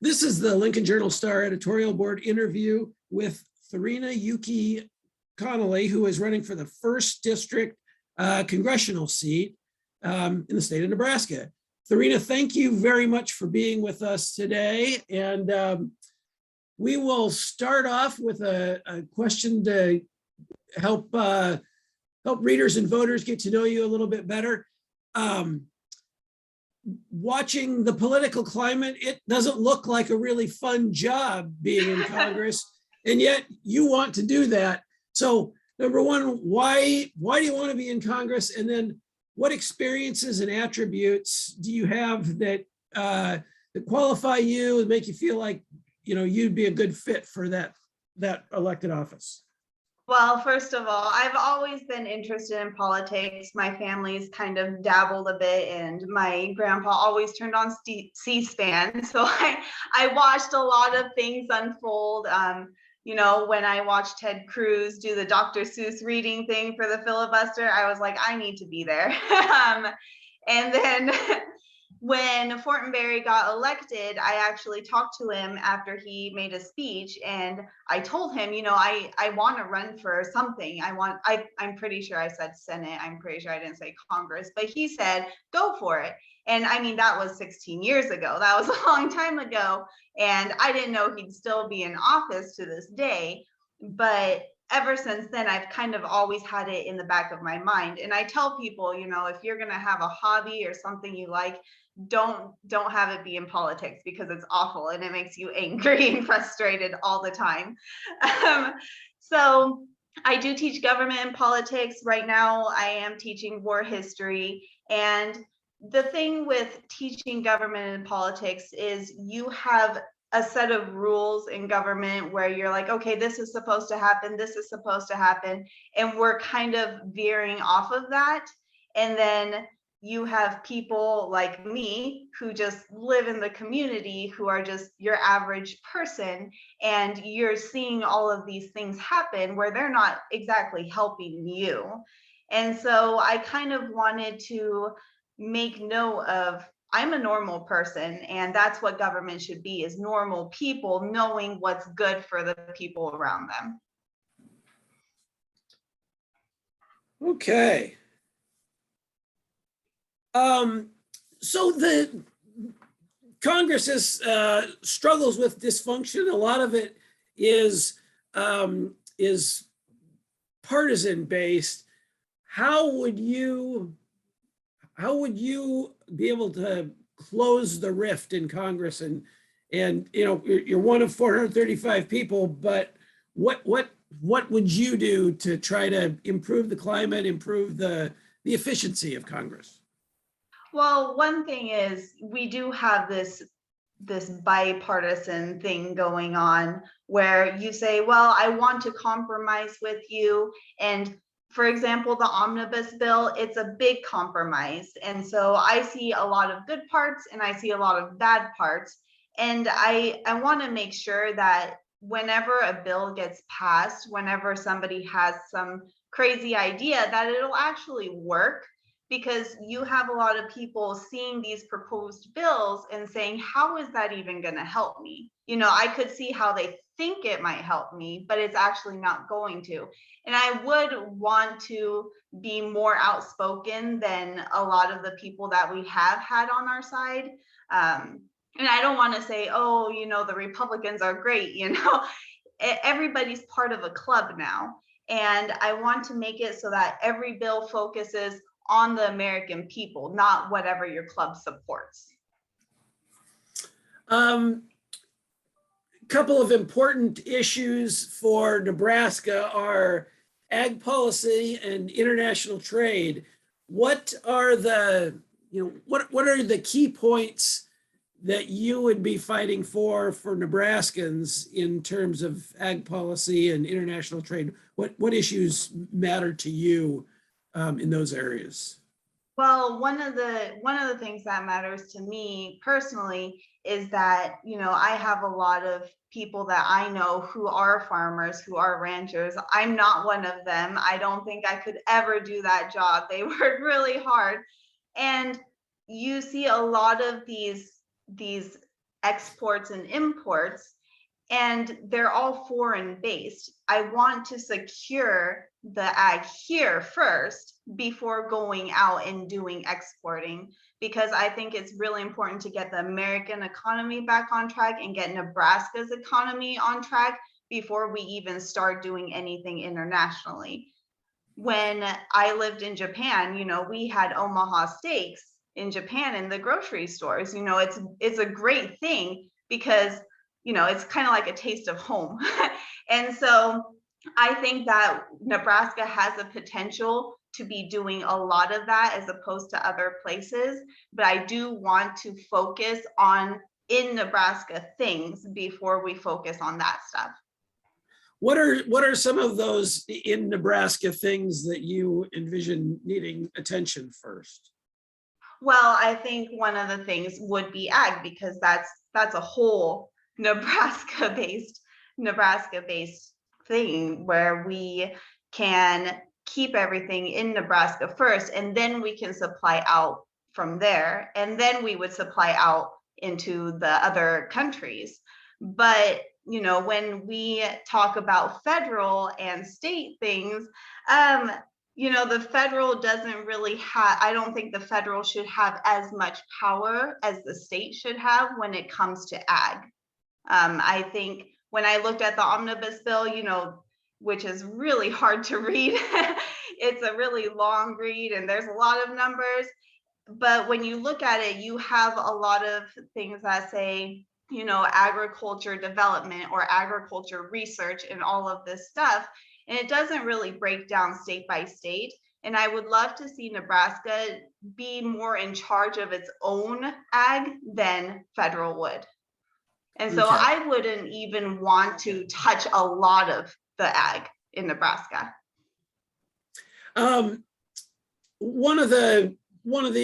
This is the Lincoln Journal-Star editorial board interview with Thireena Yuki Connely, who is running for the 1st District congressional seat in the state of Nebraska. Thireena, thank you very much for being with us today. And we will start off with a question to help readers and voters get to know you a little bit better. Watching the political climate, it doesn't look like a really fun job being in Congress, and yet you want to do that. So number one, why do you want to be in Congress? And then what experiences and attributes do you have that that qualify you and make you feel like you'd be a good fit for that elected office? Well, first of all, I've always been interested in politics. My family's kind of dabbled a bit, and my grandpa always turned on C-SPAN. So I watched a lot of things unfold. When I watched Ted Cruz do the Dr. Seuss reading thing for the filibuster, I was like, I need to be there. And then when Fortenberry got elected, I actually talked to him after he made a speech, and I told him, I want to run for something. I'm pretty sure I said Senate. I'm pretty sure I didn't say Congress, but he said, go for it. And I mean, that was 16 years ago. That was a long time ago. And I didn't know he'd still be in office to this day. But ever since then, I've kind of always had it in the back of my mind. And I tell people, if you're going to have a hobby or something you like, don't have it be in politics, because it's awful and it makes you angry and frustrated all the time. So I do teach government and politics. Right now, I am teaching war history. And the thing with teaching government and politics is you have a set of rules in government where you're like, okay, this is supposed to happen, this is supposed to happen, and we're kind of veering off of that. And then you have people like me who just live in the community, who are just your average person, and you're seeing all of these things happen where they're not exactly helping you. And so I kind of wanted to make note of, I'm a normal person, and that's what government should be, is normal people knowing what's good for the people around them. Okay. So the Congress struggles with dysfunction. A lot of it is partisan based. How would you be able to close the rift in Congress? And you're one of 435 people, but what would you do to try to improve the climate, improve the efficiency of Congress? Well, one thing is, we do have this bipartisan thing going on where you say, well, I want to compromise with you. And for example, the omnibus bill, it's a big compromise. And so I see a lot of good parts and I see a lot of bad parts. And I want to make sure that whenever a bill gets passed, whenever somebody has some crazy idea, that it'll actually work. Because you have a lot of people seeing these proposed bills and saying, how is that even going to help me? I could see how they think it might help me, but it's actually not going to. And I would want to be more outspoken than a lot of the people that we have had on our side. And I don't want to say, oh, the Republicans are great. Everybody's part of a club now. And I want to make it so that every bill focuses on the American people, not whatever your club supports. Couple of important issues for Nebraska are ag policy and international trade. What are the key points that you would be fighting for Nebraskans in terms of ag policy and international trade? What issues matter to you in those areas? Well, one of the things that matters to me personally is that, I have a lot of people that I know who are farmers, who are ranchers. I'm not one of them. I don't think I could ever do that job. They work really hard. And you see a lot of these exports and imports, and they're all foreign based. I want to secure the ag here first before going out and doing exporting, because I think it's really important to get the American economy back on track and get Nebraska's economy on track before we even start doing anything internationally. When I lived in Japan, we had Omaha steaks in Japan in the grocery stores. It's a great thing because it's kind of like a taste of home. And so I think that Nebraska has a potential to be doing a lot of that as opposed to other places. But I do want to focus on in Nebraska things before we focus on that stuff. What are some of those in Nebraska things that you envision needing attention first? Well, I think one of the things would be ag, because that's a whole Nebraska-based thing where we can keep everything in Nebraska first, and then we can supply out from there, and then we would supply out into the other countries. But when we talk about federal and state things, the federal doesn't really have, I don't think the federal should have as much power as the state should have when it comes to ag. I think when I looked at the omnibus bill, which is really hard to read, it's a really long read and there's a lot of numbers. But when you look at it, you have a lot of things that say, agriculture development or agriculture research and all of this stuff. And it doesn't really break down state by state. And I would love to see Nebraska be more in charge of its own ag than federal would. And so Okay. I wouldn't even want to touch a lot of the ag in Nebraska. One of the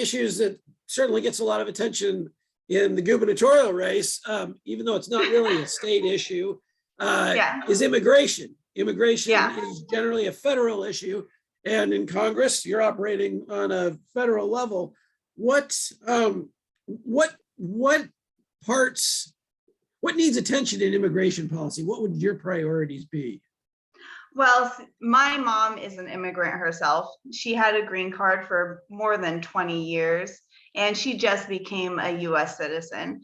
issues that certainly gets a lot of attention in the gubernatorial race, even though it's not really a state issue, is immigration. Immigration is generally a federal issue, and in Congress, you're operating on a federal level. What needs attention in immigration policy? What would your priorities be? Well, my mom is an immigrant herself. She had a green card for more than 20 years, and she just became a US citizen.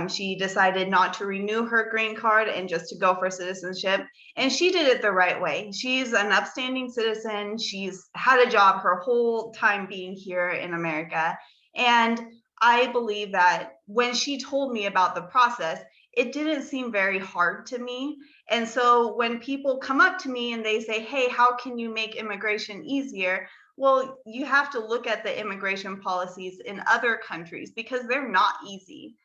She decided not to renew her green card and just to go for citizenship. And she did it the right way. She's an upstanding citizen. She's had a job her whole time being here in America. And I believe that when she told me about the process, it didn't seem very hard to me. And so when people come up to me and they say, hey, how can you make immigration easier? Well, you have to look at the immigration policies in other countries because they're not easy.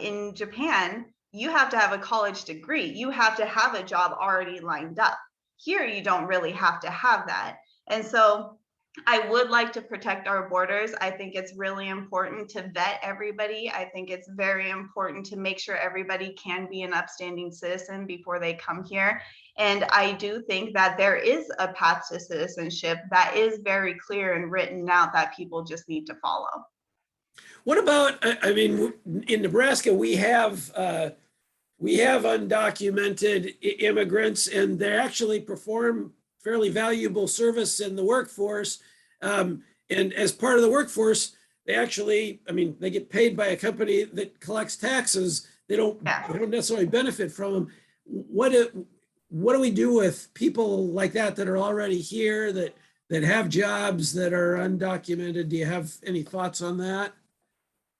In Japan, you have to have a college degree. You have to have a job already lined up. Here, you don't really have to have that. And so I would like to protect our borders. I think it's really important to vet everybody. I think it's very important to make sure everybody can be an upstanding citizen before they come here. And I do think that there is a path to citizenship that is very clear and written out that people just need to follow. What about, in Nebraska, we have undocumented immigrants, and they actually perform fairly valuable service in the workforce. And as part of the workforce, they actually, they get paid by a company that collects taxes. They don't necessarily benefit from them. What do we do with people like that are already here, that have jobs that are undocumented? Do you have any thoughts on that?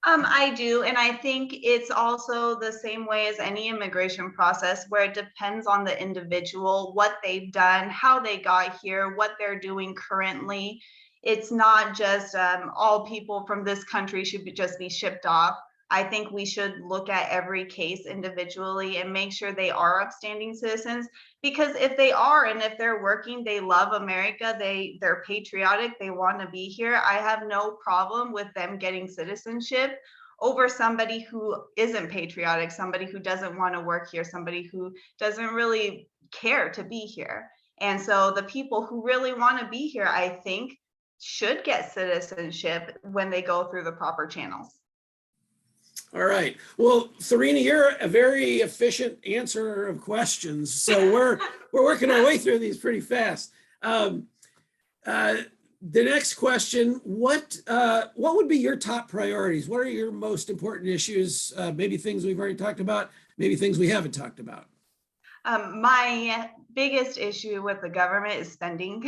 I do. And I think it's also the same way as any immigration process where it depends on the individual, what they've done, how they got here, what they're doing currently. It's not just all people from this country should just be shipped off. I think we should look at every case individually and make sure they are upstanding citizens, because if they are, and if they're working, they love America, they're patriotic, they want to be here, I have no problem with them getting citizenship over somebody who isn't patriotic, somebody who doesn't want to work here, somebody who doesn't really care to be here. And so the people who really want to be here, I think, should get citizenship when they go through the proper channels. All right. Well, Thireena, you're a very efficient answerer of questions, so we're working our way through these pretty fast. Um, uh, the next question: what would be your top priorities? What are your most important issues? Maybe things we've already talked about, maybe things we haven't talked about. My biggest issue with the government is spending.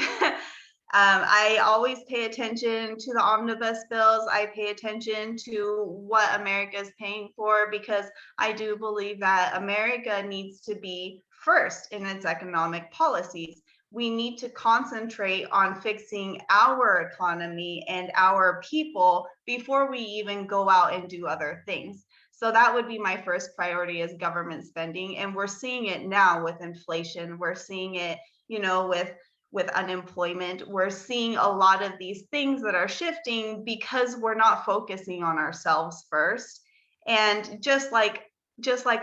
I always pay attention to the omnibus bills. I pay attention to what America is paying for because I do believe that America needs to be first in its economic policies. We need to concentrate on fixing our economy and our people before we even go out and do other things. So that would be my first priority is government spending. And we're seeing it now with inflation. We're seeing it, with unemployment. We're seeing a lot of these things that are shifting because we're not focusing on ourselves first. And just like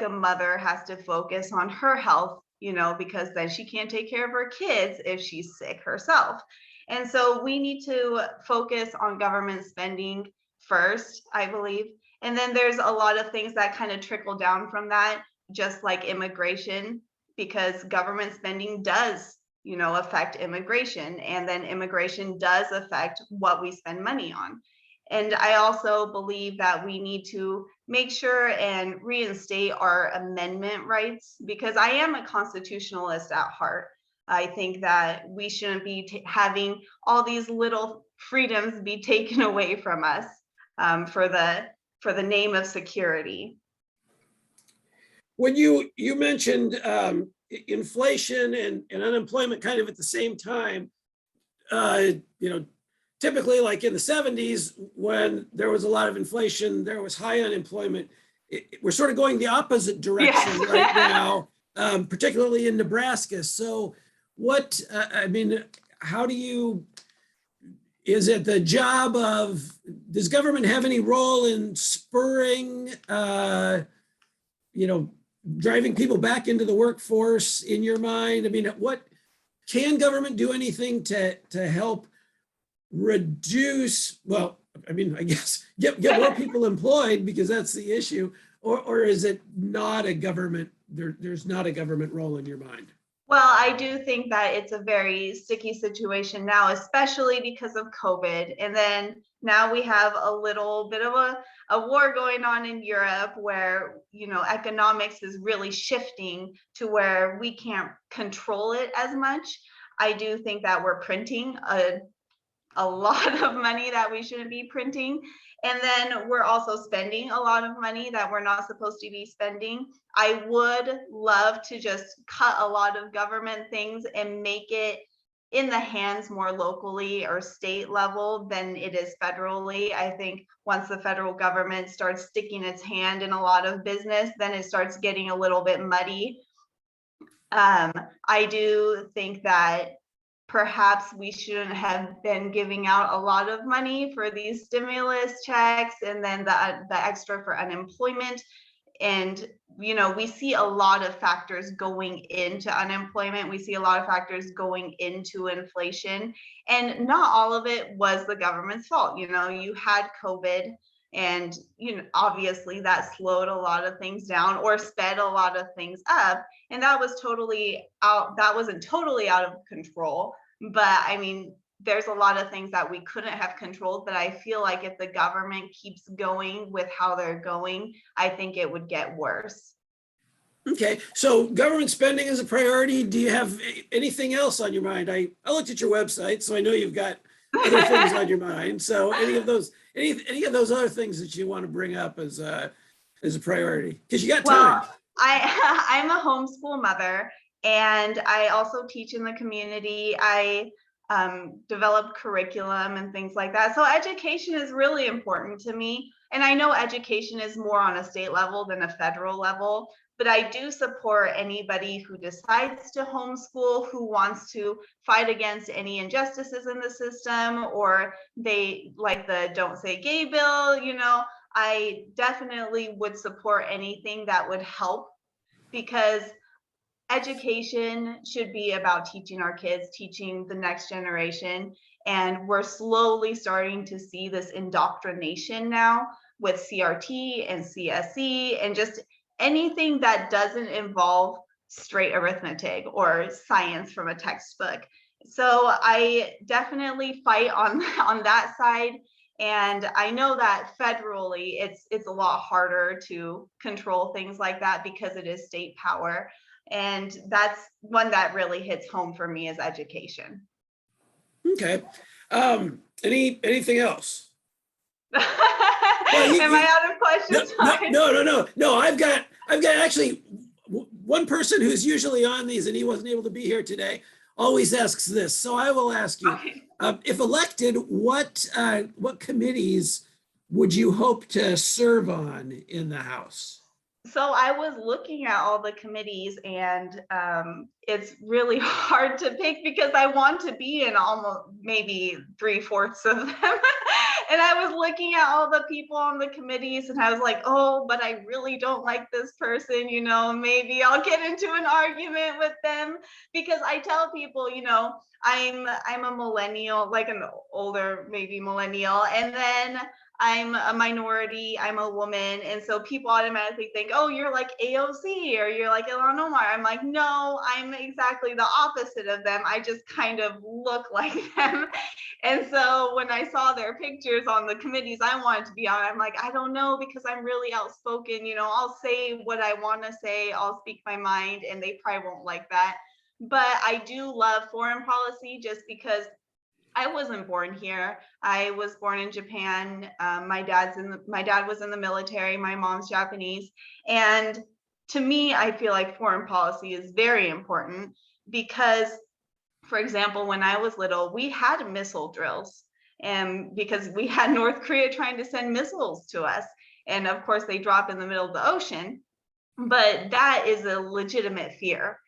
a mother has to focus on her health, because then she can't take care of her kids if she's sick herself. And so we need to focus on government spending first, I believe. And then there's a lot of things that kind of trickle down from that, just like immigration, because government spending does, affect immigration. And then immigration does affect what we spend money on. And I also believe that we need to make sure and reinstate our amendment rights because I am a constitutionalist at heart. I think that we shouldn't be having all these little freedoms be taken away from us for the name of security. When you mentioned inflation and unemployment kind of at the same time, typically like in the 70s when there was a lot of inflation, there was high unemployment. We're sort of going the opposite direction right now, particularly in Nebraska. So how do you, is it the job of, does government have any role in spurring, driving people back into the workforce in your mind? I mean, what can government do anything to help reduce, I guess get more people employed because that's the issue, or is it not a government, there's not a government role in your mind? Well, I do think that it's a very sticky situation now, especially because of COVID. And then now we have a little bit of a war going on in Europe where, economics is really shifting to where we can't control it as much. I do think that we're printing a lot of money that we shouldn't be printing. And then we're also spending a lot of money that we're not supposed to be spending. I would love to just cut a lot of government things and make it in the hands more locally or state level than it is federally. I think once the federal government starts sticking its hand in a lot of business, then it starts getting a little bit muddy. I do think that perhaps we shouldn't have been giving out a lot of money for these stimulus checks and then the extra for unemployment. And, we see a lot of factors going into unemployment. We see a lot of factors going into inflation, and not all of it was the government's fault. You had COVID, and, obviously that slowed a lot of things down or sped a lot of things up. And that wasn't totally out of control. But I mean, there's a lot of things that we couldn't have controlled, but I feel like if the government keeps going with how they're going, I think it would get worse. Okay, so government spending is a priority. Do you have anything else on your mind? I looked at your website, so I know you've got other things on your mind. So any of those other things that you want to bring up as a priority? Because you got time. I'm a homeschool mother, and I also teach in the community. I develop curriculum and things like that. So education is really important to me. And I know education is more on a state level than a federal level, but I do support anybody who decides to homeschool, who wants to fight against any injustices in the system, or they like the Don't Say Gay bill. I definitely would support anything that would help, because education should be about teaching our kids, teaching the next generation. And we're slowly starting to see this indoctrination now with CRT and CSE and just anything that doesn't involve straight arithmetic or science from a textbook. So I definitely fight on that side. And I know that federally it's a lot harder to control things like that because it is state power. And that's one that really hits home for me is education. Okay. Anything else? Am I out of questions? No. I've got actually one person who's usually on these, and he wasn't able to be here today, always asks this. So I will ask you, Okay. if elected, what committees would you hope to serve on in the House? So I was looking at all the committees and it's really hard to pick because I want to be in almost maybe 3/4 of them. And I was looking at all the people on the committees and I was like, oh, but I really don't like this person, maybe I'll get into an argument with them because I tell people, I'm a millennial, like an older maybe millennial, and then I'm a minority, I'm a woman. And so people automatically think, oh, you're like AOC or you're like Ilhan Omar. I'm like, no, I'm exactly the opposite of them. I just kind of look like them. And so when I saw their pictures on the committees I wanted to be on, I'm like, I don't know, because I'm really outspoken. I'll say what I want to say, I'll speak my mind, and they probably won't like that. But I do love foreign policy just because I wasn't born here. I was born in Japan. My dad was in the military. My mom's Japanese. And to me, I feel like foreign policy is very important because, for example, when I was little, we had missile drills, and because we had North Korea trying to send missiles to us. And of course, they drop in the middle of the ocean. But that is a legitimate fear.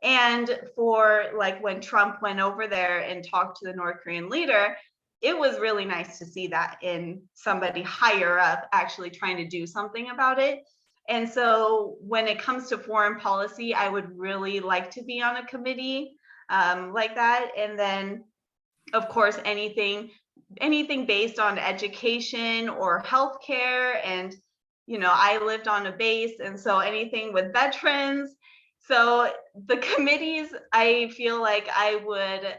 And for like when Trump went over there and talked to the North Korean leader, it was really nice to see that in somebody higher up actually trying to do something about it. And so when it comes to foreign policy, I would really like to be on a committee like that. And then, of course, anything based on education or healthcare. And I lived on a base, and so anything with veterans. So the committees, I feel like I would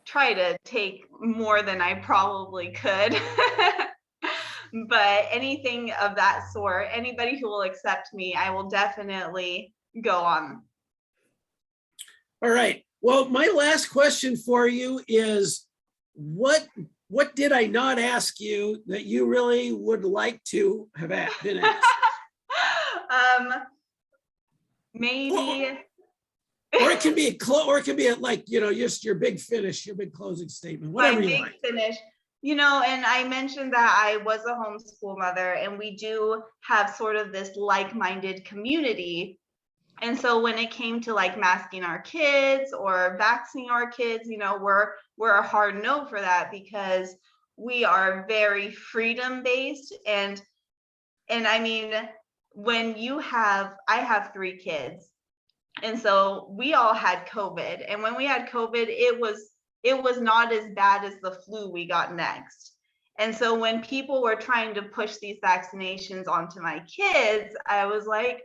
try to take more than I probably could. But anything of that sort, anybody who will accept me, I will definitely go on. All right. Well, my last question for you is, what did I not ask you that you really would like to have been asked? Maybe. Or it can be or it can be like, just your big finish, your big closing statement, whatever you like. Finish. And I mentioned that I was a homeschool mother, and we do have sort of this like-minded community. And so when it came to like masking our kids or vaccinating our kids, we're a hard no for that because we are very freedom-based. And I mean, I have 3 kids. And so we all had COVID. And when we had COVID, it was not as bad as the flu we got next. And so when people were trying to push these vaccinations onto my kids, I was like,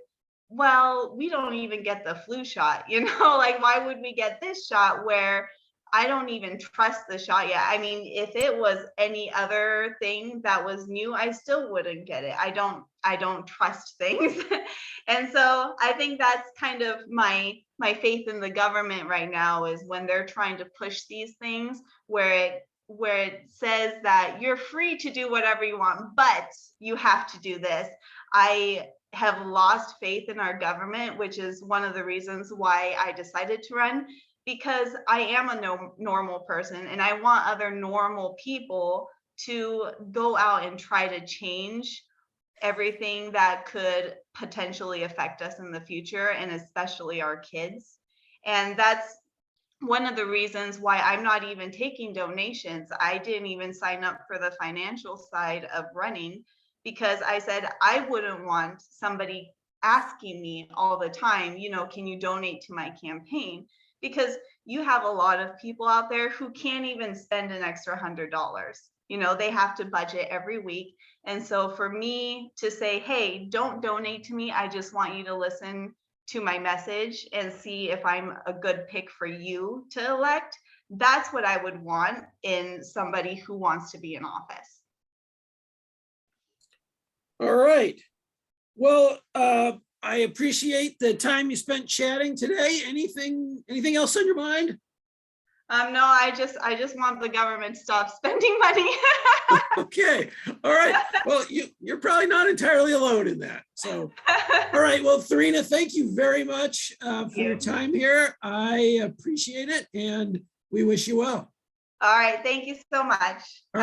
well, we don't even get the flu shot, like, why would we get this shot where I don't even trust the shot yet? I mean, if it was any other thing that was new, I still wouldn't get it. I don't trust things. And so I think that's kind of my faith in the government right now, is when they're trying to push these things where it says that you're free to do whatever you want, but you have to do this. I have lost faith in our government, which is one of the reasons why I decided to run, because I am a normal person and I want other normal people to go out and try to change everything that could potentially affect us in the future, and especially our kids. And that's one of the reasons why I'm not even taking donations. I didn't even sign up for the financial side of running because I said I wouldn't want somebody asking me all the time, can you donate to my campaign? Because you have a lot of people out there who can't even spend an extra $100. they have to budget every week. And so for me to say, hey, don't donate to me, I just want you to listen to my message and see if I'm a good pick for you to elect. That's what I would want in somebody who wants to be in office. All right. Well, I appreciate the time you spent chatting today. Anything else on your mind? No, I just want the government to stop spending money. Okay. All right. Well, you're probably not entirely alone in that. So, all right. Well, Thireena, thank you very much for your time here. I appreciate it, and we wish you well. All right. Thank you so much.